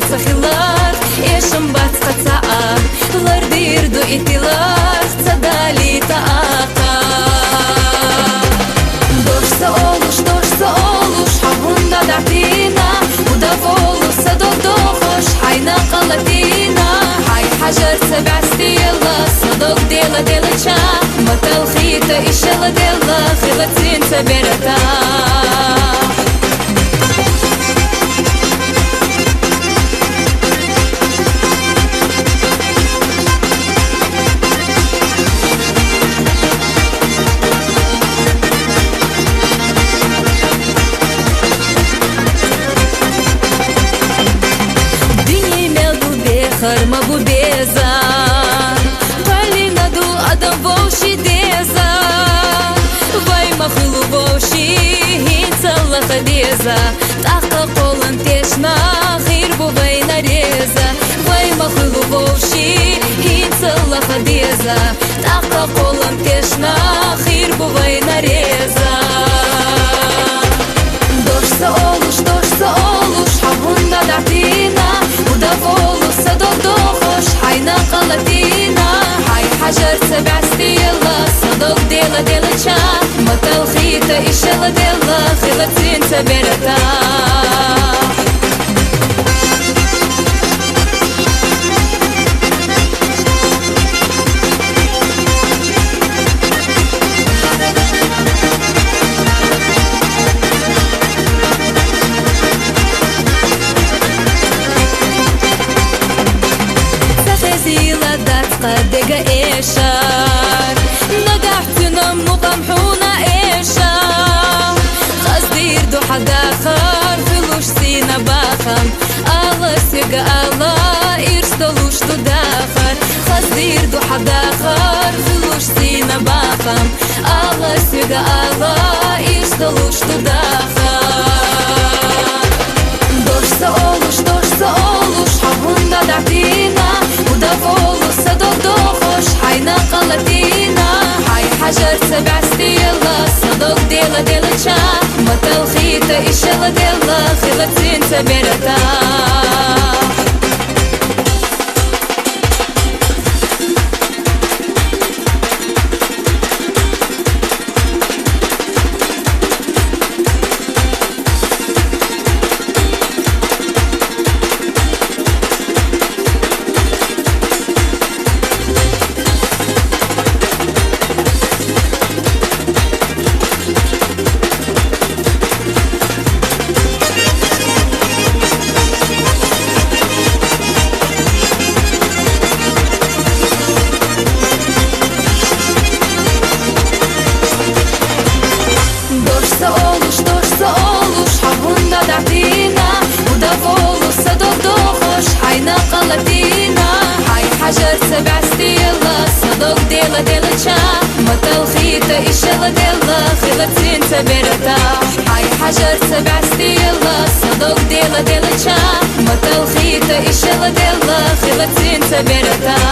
цахилах ешам бацқацаа лардирду итилах цадали таақа дошса олуш хавунда дартина удаволуса додохош хайна қалатина хай حجر سبع ستيلا صدق ديلا ديلتشا متى الخيطة إشلا ديلا خلتين سبرتا Харма бубеза Калина ду адам воши деза Вай махлу воши Хинцала хадеза Таqa қолын тешна Хир бувай нареза Вай махлу воши Хинцала хадеза Таqa қолын тешна Хир бувай нареза Дошса олуш Хавунда дартина Удаволуса додохош حينا قلتينا حي حجر سبع ستيلا صدق ديلا ديلتشا متى الخيطة إشلا ديلا خلتين سبرتا دقا إيشار نقحتنا مقمحونا إيشار خصدير دو حداخر فلوش سينا باخم الله سيقا الله إرسلوش دو داخر خصدير دو حداخر فلوش سينا باخم الله سيقا الله إرسلوش دو داخر دورسا أولوش حبوندا دعتينا ودافولوسا دودوخوش حينا قلتينا حي حجر سبع ستيلا صدق ديلا ديلتشا متى الخيطة إشلا ديلا خلتين سبرتا سبع ستيلا صدق ديلا ديلتشا متى الخيطة إشلا ديلا خلتين سبرتا حي حجر سبع ستيلا صدق ديلا ديلتشا متى الخيطة إشلا ديلا خلتين سبرتا